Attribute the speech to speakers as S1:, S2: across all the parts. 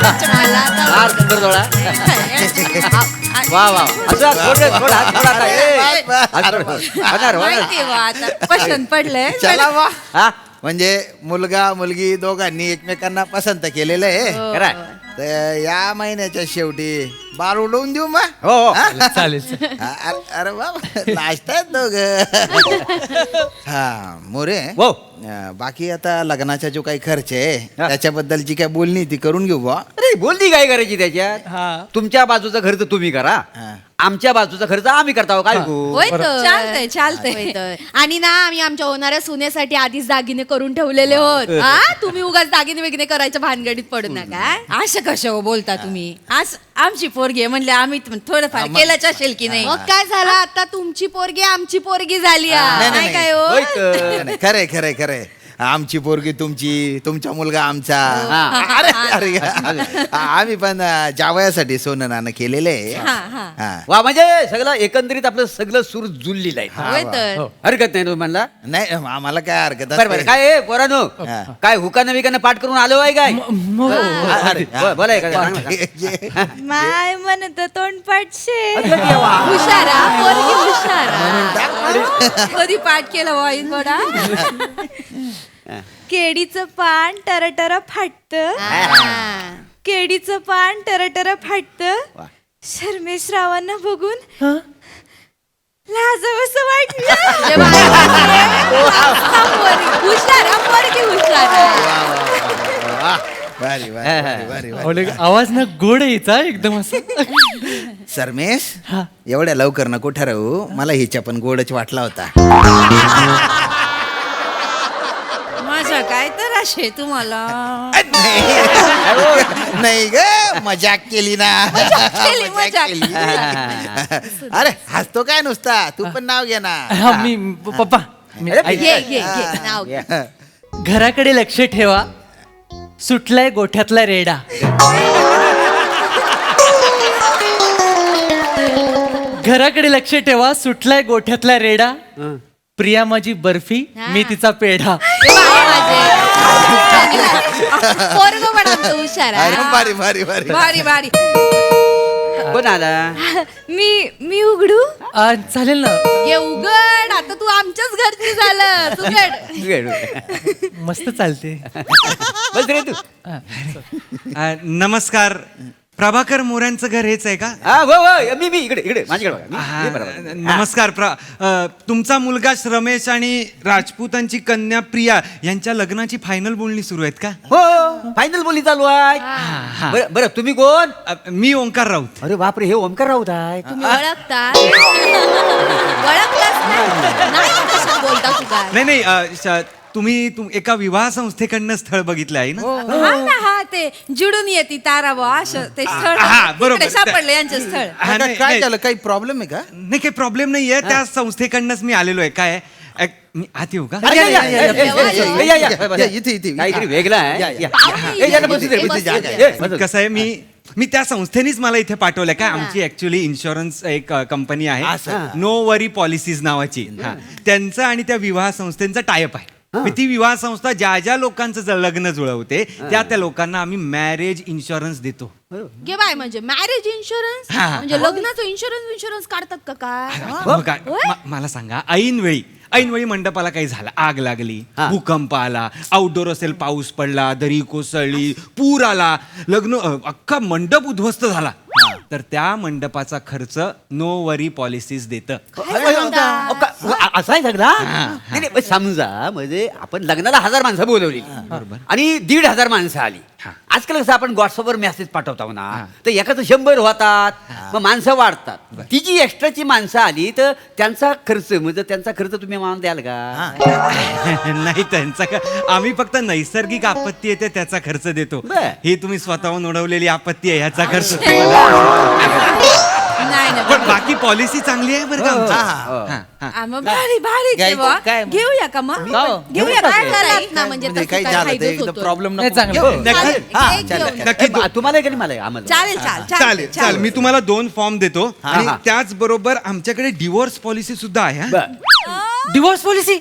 S1: फार सुंदर डोळा. वा वा असं
S2: पसंत पडलंय.
S3: चला वा.
S1: हा
S3: म्हणजे मुलगा मुलगी दोघांनी एकमेकांना पसंत केलेलं आहे.
S1: खरं
S3: तर या महिन्याच्या शेवटी बार उडवून देऊ मग.
S1: हो हो.
S4: चालेल.
S3: अरे बाबा नाश्ता दोघ. हा मोरे.
S1: हो.
S3: बाकी आता लग्नाचा जो काही खर्च आहे त्याच्याबद्दलची काय बोलणी ती करून घेऊ बा.
S1: अरे बोलती काय करायची त्याच्यात.
S4: हा.
S1: तुमच्या बाजूचा खर्च तुम्ही करा,
S3: हा.
S1: आमच्या बाजूचा खर्च आम्ही करता. काय गो
S2: होय तर. चालतंय चालतंय. आणि ना आम्ही आमच्या होणाऱ्या सुनेसाठी आधीच दागिने करून ठेवलेले होत. हा तुम्ही उगाच दागिने वगैरे करायच्या भानगडीत पडू नका. असं कसं बोलता तुम्ही. आज आमची पोरगी म्हणले आम्ही थोडंफार केलंच असेल की नाही. मग काय झालं आता तुमची पोरगी आमची पोरगी झाली.
S3: नाही,
S2: काय हो.
S1: होय तर.
S3: खरंय खरंय खरंय. आमची पोरगी तुमची, तुमचा मुलगा आमचा.
S1: हा.
S3: अरे अरे आम्ही पण जावयासाठी सोनं नाणं केलेलं आहे. हा.
S1: वा म्हणजे सगळं एकंदरीत आपलं सगळं सूर जुळलेलं आहे.
S2: होय तर.
S1: हरकत नाही तुम्हाला.
S3: नाही आम्हाला काय हरकत
S1: बरं बरं. काय आहे पोरानो,
S3: हा.
S1: काय हुकानं बिकानं पाठ करून आलो आहे काय.
S3: अरे,
S1: बोला एखादं, सांगा ना.
S2: माय म्हणत तोंडपाठशे हुशारा पोरगी हुशारा. कधी पाठ केलं वाईन बडा. केडीचं पान टरटर फाटत. केडीचं पान टरटर फाटत. शर्मेशरावांना बघून लाजावंसं वाटलं. हुशारा पोरगी हुशारा.
S3: भारी भारी भारी भारी.
S4: आवाज ना गोड यायचा एकदम असं.
S3: सरमेश एवढ्या लवकर नको ठरवू. मला हिच्या पण गोडच वाटला होता.
S2: माझा काय तर असे तुम्हाला.
S3: नाही ग मजाक केली ना.
S2: मजाक केली.
S3: अरे हसतो काय नुसता. तू पण नाव घे ना.
S4: हा मी पप्पा मी
S1: अरे,
S2: घे घे घे नाव घे.
S4: घराकडे लक्ष ठेवा, सुटलाय गोठ्यातला रेडा. घराकडे लक्ष ठेवा, सुटलाय गोठ्यातला रेडा. प्रिया माझी बर्फी, मी तिचा पेढा.
S2: पोरग पण आमचं हुशार आहे.
S3: अरे भारी भारी भारी.
S2: भारी भारी.
S1: कोण आला.
S2: मी उघडू.
S4: चालेल ना.
S2: घे उघड. आता तू आमच्याच घरची झालं. उघड.
S4: मस्त चालते.
S1: बस रे तू.
S5: नमस्कार. प्रभाकर मोऱ्यांचं घर हेच आहे का?
S1: हा हो हो. मी इकडे इकडे माझ्याकडे बघा. मी बरोबर.
S5: नमस्कार. तुमचा मुलगा श्रमेश आणि राजपूतांची कन्या प्रिया यांच्या लग्नाची फायनल बोलणी सुरू आहेत का?
S1: हो फायनल बोली चालू आहे. बरं बरं तुम्ही कोण.
S5: मी ओंकार राऊत.
S1: अरे बापरे हे ओमकार राऊत आहे.
S2: तुम्ही ओळखता. ओळखताच नाही कशा बोलता तू काय.
S5: नाही तुम्ही एका विवाह संस्थेकडनं स्थळ बघितलं आहे ना?
S2: हा ना हा ते जुडून येते तारा बा असं ते स्थळ.
S5: हा, बरोबर.
S2: तिकडे सापडलं यांचं स्थळ.
S5: हा, नाही,
S3: काय
S5: नाही.
S3: झालं काही प्रॉब्लेम आहे का?
S5: नाही काही प्रॉब्लेम नाहीये. त्या संस्थेकडनंच मी आलेलो आहे. काय मी आत येऊ का?
S1: या, या, या, या, या, या, या, या.
S3: इथे इथे
S1: काहीतरी वेगळं आहे.
S3: या, या.
S1: ए, याला बसू दे, बसू दे.
S3: जागा आहे.
S1: ए, बसू दे.
S5: कसं आहे मी त्या संस्थेनेच मला इथे पाठवलंय. काय आमची ऍक्च्युली इन्शुरन्स एक कंपनी आहे,
S3: असं.
S5: नो वरी पॉलिसीज नावाची. त्यांचं आणि त्या विवाह संस्थेचा टायअप आहे. ती विवाह संस्था ज्या ज्या लोकांचं लग्न जुळवते त्या लोकांना आम्ही मॅरेज इन्शुरन्स देतो.
S2: घे बाय म्हणजे मॅरेज इन्शुरन्स म्हणजे लग्नाचं इन्शुरन्स काढतात का काय.
S5: मग काय मला सांगा. ऐनवेळी मंडपाला काही झालं, आग लागली, भूकंप आला, आउटडोर असेल पाऊस पडला, दरी कोसळली, पूर आला, लग्न अख्खा मंडप उद्ध्वस्त झाला, तर त्या मंडपाचा खर्च नो वरी पॉलिसीज देतं.
S1: असं आहे सगळा. नाही समजा म्हणजे आपण लग्नाला 1000 माणसं बोलवली आणि 1500 माणसं आली. आजकाल कसं आपण व्हॉट्सअपवर मेसेज पाठवतो ना, तर एकाचं 100 होतात, मग माणसं वाढतात. ती जी एक्स्ट्राची माणसं आली तर त्यांचा खर्च म्हणजे त्यांचा खर्च तुम्ही मला द्याल का?
S5: नाही त्यांचा आम्ही फक्त नैसर्गिक आपत्ती येते त्याचा खर्च देतो. ही तुम्ही स्वतःहून उडवलेली आपत्ती आहे ह्याचा खर्च
S2: नाही
S5: पण बाकी पॉलिसी चांगली आहे बरं का.
S2: मग भारी भारी
S3: काय?
S2: घेऊया का मग. घेऊया काय करायचं ना म्हणजे तसं
S3: काही
S2: काय
S3: झालं तर
S2: फायदाच
S3: एकदम
S2: होतो.
S3: प्रॉब्लेम
S4: नाही, चांगलं.
S5: नक्की
S1: तुम्हाला आहे का नाही मला आहे? आम्हाला
S5: चालेल चालेल. मी तुम्हाला 2 फॉर्म देतो आणि त्याचबरोबर आमच्याकडे डिवोर्स पॉलिसी सुद्धा आहे.
S4: Divorce policy.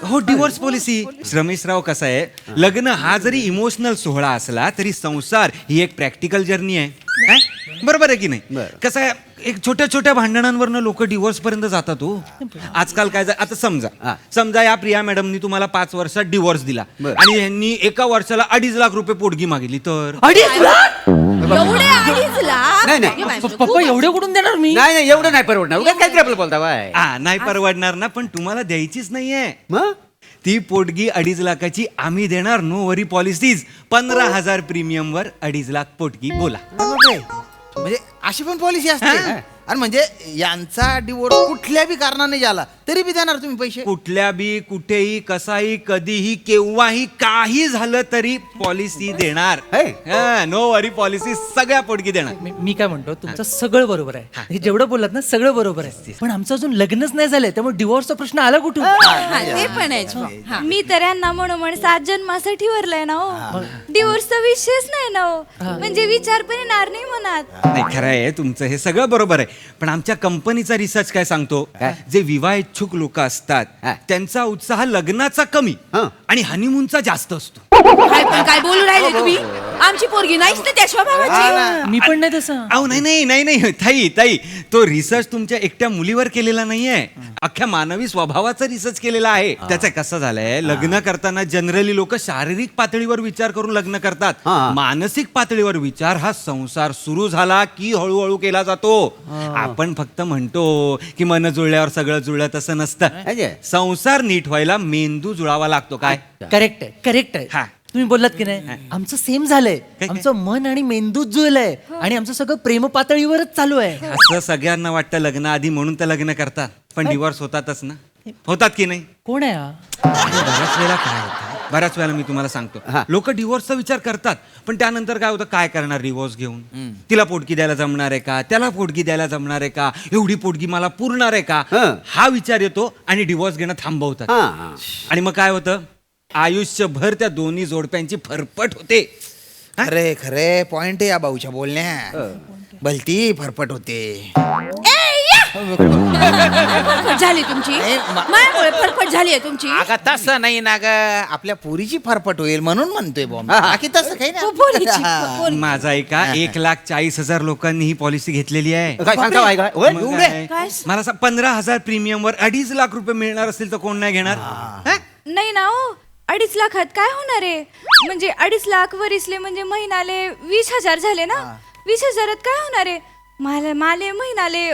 S5: हो डिवोर्स पॉलिसी. रमेशराव कसं आहे, लग्न हा जरी इमोशनल सोहळा असला तरी संसार ही एक प्रॅक्टिकल जर्नी आहे. हा? बरोबर आहे की नाही?
S1: बरं.
S5: कसं आहे, एक छोट्या छोट्या भांडणांवरनं लोक डिवोर्स पर्यंत जातात हो. आजकाल काय आता
S1: हा.
S5: समजा या प्रिया मॅडमनी तुम्हाला 5 वर्षात डिवोर्स दिला
S1: बरं.
S5: आणि यांनी एका वर्षाला 2.5 लाख रुपये पोटगी मागितली तर
S2: एवढे 2.5 लाख?
S1: नाही, नाही.
S2: हे बाई,
S4: पप्पा एवढे कुठून देणार मी?
S1: नाही नाही एवढं नाही परवडणार. उगाच काहीतरी आपलं बोलता बाय.
S5: नाही परवडणार ना, पण तुम्हाला द्यायचीच नाहीये.
S1: मग
S5: ती पोटगी 2.5 लाखाची आम्ही देणार. नो वरी पॉलिसीज. 15,000 प्रीमियम वर 2.5 लाख पोटगी. बोला.
S3: बापरे. म्हणजे अशी पण पॉलिसी असते. आणि म्हणजे यांचा डिवोर्स कुठल्या बी कारणाने झाला तरी बी देणार तुम्ही पैसे?
S5: कुठल्या बी कुठेही कसाही कधीही केव्हाही काही झालं तरी पॉलिसी देणार. नो वरी पॉलिसी. सगळ्या पोटगी देणार.
S4: मी काय म्हणतो, तुमचं सगळं बरोबर आहे. हे जेवढं बोललात ना सगळं बरोबर आहे, पण आमचं अजून लग्नच नाही झालंय, त्यामुळे डिवोर्सचा प्रश्न आला कुठून?
S2: हा, ते पण आहे.
S6: मी तर यांना म्हणून 7 जन्मासाठी वरलाय ना हो. डिवोर्सचा विषयच नाही ना हो. म्हणजे विचार पण येणार नाही मनात.
S5: नाही खरं आहे तुमचं, हे सगळं बरोबर आहे. पण आमच्या कंपनीचा रिसर्च काय सांगतो, जे विवाह इच्छुक लोक असतात त्यांचा उत्साह लग्नाचा कमी आणि हनीमूनचा जास्त असतो.
S2: काय बोलू राहिले तुम्ही? आमची पोरगी नाहीच ना त्या स्वभावाची.
S4: मी पण नाही तसं.
S5: अहो नाही ताई तो रिसर्च तुमच्या एकट्या मुलीवर केलेला नाहीये, अख्ख्या मानवी स्वभावाचा रिसर्च केलेला आहे. त्याचं कसं झालंय, लग्न करताना जनरली लोक शारीरिक पातळीवर विचार करून लग्न करतात. मानसिक पातळीवर विचार हा संसार सुरू झाला की हळूहळू केला जातो. आपण फक्त म्हणतो की मन जुळल्यावर सगळं जुळलं, तसं नसतं. संसार नीट व्हायला मेंदू जुळावा लागतो. काय
S4: करेक्ट आहे.
S5: हा.
S4: तुम्ही बोललात की नाही, आमचं सेम झालंय. आमचं मन आणि मेंदूच जुळलंय आणि आमचं सगळं प्रेम पातळीवरच चालू आहे.
S5: असं सगळ्यांना वाटतं लग्न आधी म्हणून तर लग्न करतात, पण डिवोर्स होतातच ना. होतात की नाही?
S4: कोण आहे हा?
S5: बऱ्याच वेळेला काय होतं, बऱ्याच वेळेला मी तुम्हाला सांगतो, लोक डिवोर्सचा विचार करतात, पण त्यानंतर काय होतं, काय करणार डिवोर्स घेऊन? तिला पोटगी द्यायला जमणार आहे का, त्याला पोटगी द्यायला जमणार आहे का, एवढी पोटगी मला पुरणार आहे का, हा विचार येतो आणि डिवोर्स घेणं थांबवतात. आणि मग काय होतं, आयुष्यभर त्या दोन्ही जोडप्यांची फरफट होते.
S3: खरे खरे पॉइंट आहे या भाऊच्या बोलण्या. भलती फरफट होते.
S2: फरफट झाली तुमची? माझ्यामुळे फरफट झाली आहे तुमची?
S3: अगं तसं नाही ना ग, आपल्या पुरीची फरफट होईल म्हणून म्हणतोय बॉम्ब. बाकी तसं काही नाही.
S5: माझा ऐका, 1,40,000 लोकांनी ही पॉलिसी घेतलेली आहे.
S1: काय सांगता बाय काय? होय?
S5: मग काय? मला 15,000 प्रीमियम वर 2.5 लाख रुपये मिळणार असतील तर कोण नाही घेणार?
S6: नाही ना हो. 2.5 लाखात काय होणार आहे? म्हणजे 2.5 लाख वरिसले म्हणजे महिनाले 20,000 झाले ना. 20,000त काय होणार आहे? माले महिनाले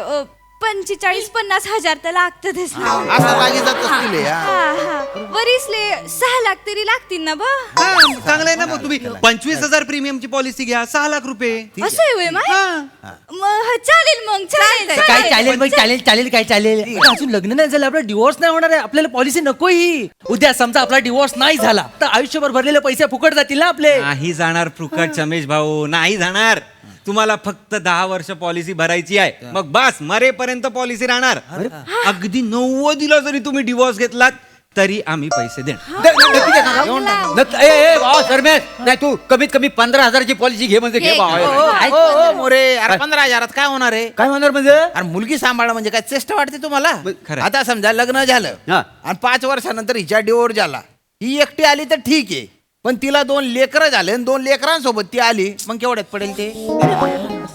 S6: 45-50 हजार तर लागतातच ना.
S3: असं लागी जात असतील हे, हा.
S6: हा. वरिसले 6 लाख तरी लागतील ना बा.
S5: चांगलं आहे ना. मग तुम्ही 25,000 प्रीमियमची पॉलिसी घ्या, 6 लाख रुपये.
S6: असं आहे होय माय? मग चालेल मग चालेल.
S4: काय चालेल काय चालेल? अजून लग्न नाही झालं, आपला डिवोर्स नाही होणार आहे, आपल्याला पॉलिसी नको ही. उद्या समजा आपला डिवोर्स नाही झाला तर आयुष्यभर भरलेले पैसे फुकट जातील ना आपले.
S5: नाही जाणार फुकट चमेश भाऊ, नाही जाणार. तुम्हाला फक्त 10 वर्ष पॉलिसी भरायची आहे, मग बस मरेपर्यंत पॉलिसी राहणार. अगदी 90ला जरी तुम्ही डिवोर्स घेतलात तरी आम्ही पैसे देणार.
S1: सरमेश नाही, तू कमीत कमी 15,000ची पॉलिसी घे म्हणजे घे बा.
S3: मोरे, अरे 15,000त काय होणार आहे?
S1: काय म्हणणार म्हणजे?
S3: अरे मुलगी सांभाळणं म्हणजे काय चेष्टा वाटते तुम्हाला?
S5: खरं.
S3: आता समजा लग्न झालं आणि 5 वर्षानंतर हिच्या डिवोर्स झाला, ही एकटी आली तर ठीक आहे, पण तिला 2 लेकरं झाले आणि 2 लेकरांसोबत ती आली, मग केवढ्यात पडेल ते?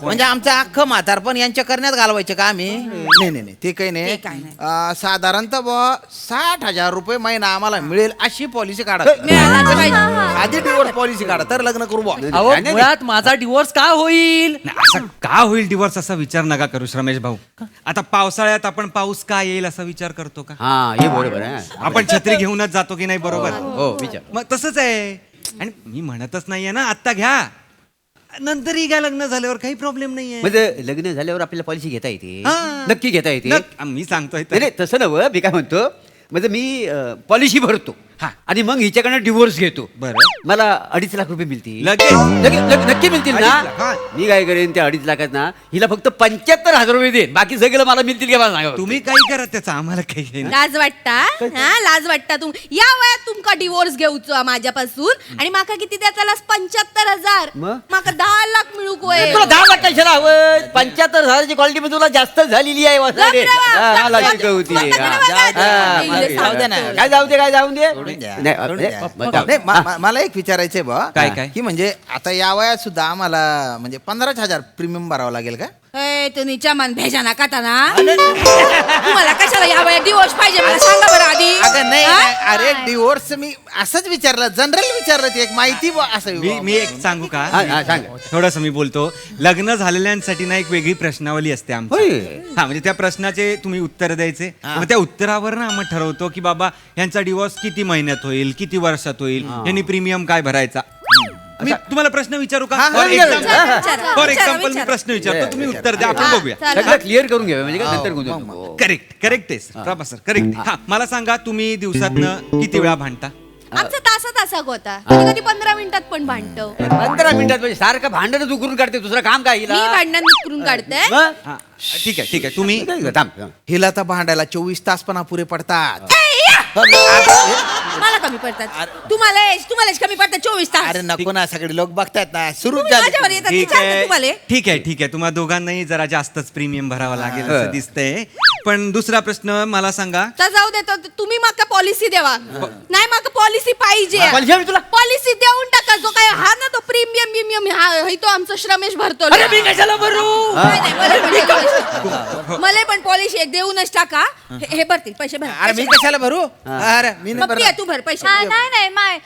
S3: म्हणजे आमचं अख्खं म्हातारपण यांच्या करण्यात घालवायचं का आम्ही? नाही ते काही नाही. साधारणतः 60,000 रुपये महिना आम्हाला मिळेल अशी पॉलिसी काढा. आधी डिवोर्स पॉलिसी काढा तर लग्न करू बुवा.
S4: अहो, मुळात माझा डिवोर्स का होईल?
S5: नाही, असं का होईल डिवोर्स असा विचार नका करू रमेश भाऊ. आता पावसाळ्यात आपण पाऊस का येईल असा विचार करतो का?
S1: हा हे बरोबर आहे.
S5: आपण छत्री घेऊनच जातो की नाही? बरोबर.
S1: हो विचार.
S5: मग तसंच आहे. आणि मी म्हणतच नाहीये ना आत्ता घ्या, नंतरही घ्या, लग्न झाल्यावर काही प्रॉब्लेम नाहीये.
S1: म्हणजे लग्न झाल्यावर आपल्याला पॉलिसी घेता येते?
S5: हा.
S1: नक्की घेता येते.
S5: मी सांगतोय
S1: नाही तसं नव्हं, मी काय म्हणतो, म्हणजे मी पॉलिसी भरतो
S5: हा.
S1: आणि मग हिच्याकडनं डिवोर्स घेतो
S5: बरं.
S1: मला 2.5 लाख रुपये मिळतील
S5: लगेच
S1: नक्की मिळतील
S5: 2.5
S1: ना
S5: लाख, हा.
S1: मी काय करेन त्या 2.5 लाखात ना हिला फक्त 75,000 रुपये देईन बाकी सगळं मला मिळतील का मला सांगा
S5: तुम्ही काही करा त्याचं आम्हाला काही हे नाही.
S2: लाज वाटता हा लाज वाटता तुम या वयात तुमका डिवोर्स घेऊचो माझ्यापासून आणि माका किती द्यायचा 75,000
S1: मग?
S2: माका 10 लाख मिळू कोय
S1: तुला 10 लाख कशाला हवं 75,000ची क्वालिटी मध्ये तुला जास्त झालेली आहे वासाडे. हा, मला शिकव होती.
S2: स्वतः
S1: हा.
S2: कडे बघा.
S1: हा,
S2: इले
S1: मला-
S2: जाऊ दे ना.
S1: काय जाऊ दे काय जाऊ दे
S3: सोडून द्या,
S1: नाही,
S3: सोडून
S1: नाही,
S3: द्या.
S1: बघा.
S3: नाही, मला एक विचारायचंय बा
S5: काय, काय?
S3: की म्हणजे आता या वयात सुद्धा आम्हाला म्हणजे 15,000 प्रीमियम भरावं लागेल का?
S2: ए, तू नीच्या मन भेजा ना का ना तुम्हाला कशाला या वयात डिवोर्स पाहिजे मला सांगा बरं आधी
S3: अगं नाही
S2: हा?
S3: नाही, अरे डिवोर्स मी असंच विचारलं जनरल विचारलं ते एक माहिती असं
S5: मी एक सांगू का
S1: हा, हा, सांग.
S5: थोडस मी बोलतो लग्न झालेल्यांसाठी ना एक वेगळी प्रश्नावली असते आमची
S1: होय.
S5: हा म्हणजे त्या प्रश्नाचे तुम्ही उत्तर द्यायचे मग त्या उत्तरावर ना आम्ही ठरवतो की बाबा यांचा डिवोर्स किती महिन्यात होईल किती वर्षात होईल यांनी प्रीमियम काय भरायचा मी तुम्हाला प्रश्न विचारू का
S3: हा,
S5: फॉर
S1: विचारा,
S2: विचारा,
S5: फॉर
S2: विचारा,
S5: एक्झाम्पल मी
S2: विचारा.
S5: प्रश्न विचारतो तुम्ही उत्तर द्या आपण
S2: हा,
S5: बघूया
S2: चालेल.
S1: सगळं क्लिअर करून घ्या म्हणजे काय नंतर गुंतवतो.
S5: करेक्ट आहे प्रॉफेसर करेक्ट हा मला सांगा तुम्ही दिवसातनं किती वेळा भांडता
S2: आमचा तासाक होता कधी कधी 15 मिनिटात पण भांडतो
S1: 15 मिनिटात म्हणजे सारखं भांडणच उकरून काढते दुसरं काम काय हिला
S2: मी भांडण करून काढते
S1: मग?
S5: हा ठीक आहे तुम्ही
S1: थांब, थांब.
S3: हिला तर भांडायला 24 तास पण अपुरे पडतात
S2: मला कमी पडतात तुम्हाला कमी पडतात 24 तास
S3: अरे नको ना सगळे लोक बघतायत ना सुरू
S2: तुम्ही माझ्यावर येतात ते चालतं तुम्हाला
S5: ठीक आहे तुम्हाला दोघांनाही जरा जास्तच प्रीमियम भरावा लागेल असं दिसतंय पण दुसरा प्रश्न मला सांगा
S2: तर जाऊ देतो तुम्ही माका पॉलिसी देवा नाही माका पॉलिसी पाहिजे
S1: policy हवी तुला?
S2: पॉलिसी देऊन टाका जो काय हा ना तो प्रीमियम हा तो आमचा श्रमेश भरतो
S4: अरे मी कशाला भरू
S2: नाही, नाही, मला पण पॉलिसी एक देऊनच टाका हे भरतील पैसे भर
S3: अरे मी कशाला भरू अरे मी नाही भरणार.
S2: तू भर पैसे
S6: नाही माय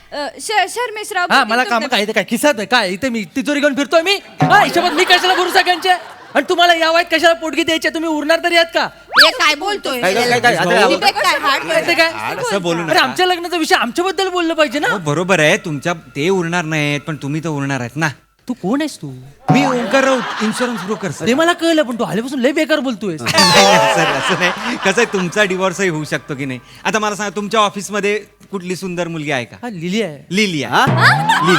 S6: शर्मेशराव
S4: हा मला काम काय इथे काय खिसात आहे काय इथे मी तिजोरी घेऊन फिरतोय मी हा हिशोबात मी कशाला भरू सगळ्यांचे आणि तुम्हाला या वयात कशाला पोटगी द्यायची तुम्ही उरणार तरी आहात का
S2: हे काय बोलतोय
S1: काय? आता-
S2: विवेक काय हाड
S4: ते काय
S5: असं बोलू
S4: अरे
S5: नका
S4: आमच्या लग्नाचा विषय आमच्याबद्दल बोललं पाहिजे ना
S5: हो, बरोबर आहे तुमच्या ते उरणार नाहीत पण तुम्ही तर उरणार आहेत ना
S4: तू कोण आहेस तू
S5: मी ओंकार राऊत इन्शुरन्स ब्रोकर
S4: ते मला कळलं पण तू आल्यापासून लय बेकार बोलतोय
S5: सर असं नाही कसं आहे तुमचा डिवोर्सही होऊ शकतो की नाही आता मला सांगा तुमच्या ऑफिसमध्ये कुठली सुंदर मुलगी आहे का
S4: हा लिली आहे
S5: लिली आहे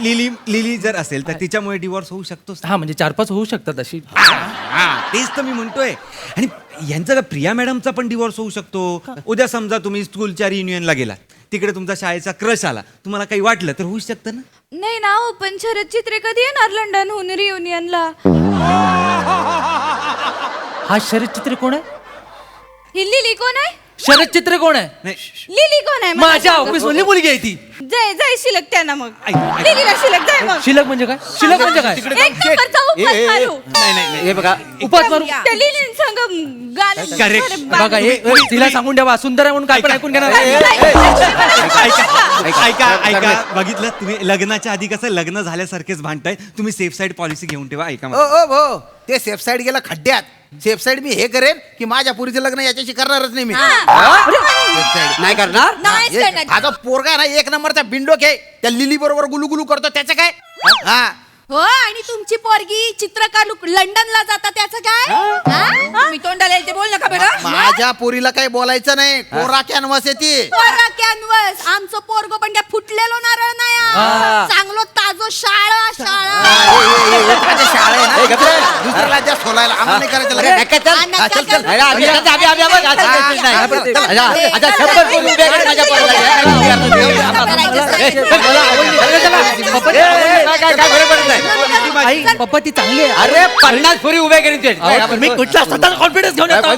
S5: लिली तर लिली जर असेल तर तिच्यामुळे डिवोर्स होऊ शकतोच
S4: हा म्हणजे 4-5 होऊ शकतात अशी
S5: हा तेच तर मी म्हणतोय आणि यांचा का प्रिया मॅडमचा पण डिवोर्स होऊ शकतो उद्या समजा तुम्ही स्कूलच्या रियुनियनला गेला तिकडे तुमचा शाळेचा क्रश आला तुम्हाला काही वाटलं तर होऊ शकतं ना
S6: नाही ना हो पण शरद चित्रे कधी येणार लंडनहून रियुनियनला
S4: हा शरद चित्र कोण आहे
S6: ही लिली कोण आहे
S4: शरद चित्र कोण आहे
S5: नाही
S6: लिली कोण आहे मला
S4: माझ्या
S6: सांगा.
S4: ऑफिस मधली मुलगी आहे ती
S6: जय शिलक त्यांना मग
S5: ऐक, ऐक.
S6: लिलीला शिलक जाय मग
S4: शिलक म्हणजे काय शिलक म्हणजे काय
S6: एक नंबरचा उपास मारू.
S1: हे बघा
S4: उपास मारू
S6: त्या लिलीन संग गाणं
S5: Correct.
S6: अरे
S4: बघा हे तिला सांगून द्यावा सुंदर आहे म्हणून काय पण ऐकून घेणार
S5: ऐका बघितलं तुम्ही लग्नाच्या आधी कसं लग्न झाल्यासारखेच भांडताय तुम्ही सेफ साईड पॉलिसी घेऊन ठेवा ऐका
S3: ओ
S5: मला.
S3: ओ भो ते सेफ साईड गेला खड्ड्यात सेफ साईड मी हे करेन की माझ्या पुरीचं लग्न याच्याशी करणारच नाही मी Safe side.
S1: नाही करणार
S2: नाहीच
S3: हे,
S2: करणार.
S3: माझा पोरगा आहे ना 1 नंबरचा बिंडोक आहे त्या लिली बरोबर गुलू करतो त्याचं काय हा
S2: हो आणि तुमची पोरगी चित्रकार लंडनला जाता त्याचं काय हा? तुम्ही तोंडाला येईल ते बोल नका बेटा
S3: माझ्या पोरीला काही बोलायचं नाही कोरा कॅनव्हास येते
S2: पोरा कॅनव्हस आमचं पोरगो पण काय फुटलेलो नारळ नाही हा. चांगलो ताजो शाळा
S3: शाळा आहे
S1: हे,
S3: ना
S1: गप्रे.
S3: दुसऱ्याला जास्त सोलायला आम्हाला नाही करायचं
S1: अरे,
S3: लग्न.
S1: नका चल.
S2: हा, नका
S1: हा, चल, चल.
S2: चल.
S1: अरे, आम्ही आता- आम्ही- आम्ही- आम्ही- आता जायचंच नाही. आता 100 पोरी उभ्या आहेत माझ्या पोराला. काय फरक पडत नाही.
S4: आई पप्पा ती चांगली आहे
S1: अरे 50 पोरी उभ्या केली
S4: अहो, मी कुठला स्वतःचा कॉन्फिडन्स घेऊन येतो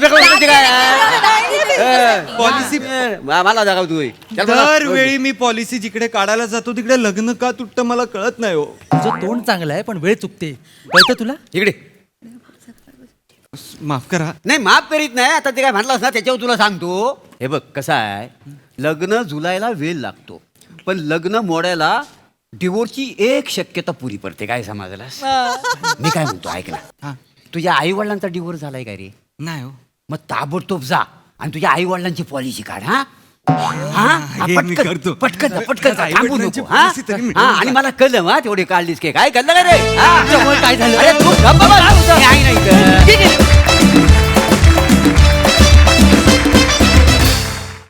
S5: पॉलिसी
S1: मला जागा तू
S5: दरवेळी मी पॉलिसी जिकडे काढायला जातो तिकडे लग्न का तुटतं मला कळत नाही हो
S4: तुझं तोंड चांगलं आहे पण वेळ चुकते कळतं तुला
S1: इकडे
S5: माफ करा
S1: नाही माफ करीत नाही आता ते काय म्हटलंस ना त्याच्यावर तुला सांगतो हे बघ कसं आहे लग्न जुलायला वेळ लागतो पण लग्न मोडायला डिवोर्सची एक शक्यता पुरी पडते काय समजलास मी काय म्हणतो ऐक ना तुझ्या आई वडिलांचा डिवोर्स झालाय काय रे
S5: नाही हो
S1: मग ताबडतोब जा आणि तुझ्या आई वडिलांची पॉलिसी काढ हा हा?
S5: हे मी करतो.
S1: पटकन जा, पटकन जा, थांबू
S5: आई-वडिलांची
S1: नको, हा?
S5: policy तरी मिळून
S1: हा, आणि मला कळलं तेवढी काढलीस की काय कळलं का रे हा?
S4: त्यामुळे काय झालं?
S1: अरे तू गप्प बस. हे आहे ना इथं.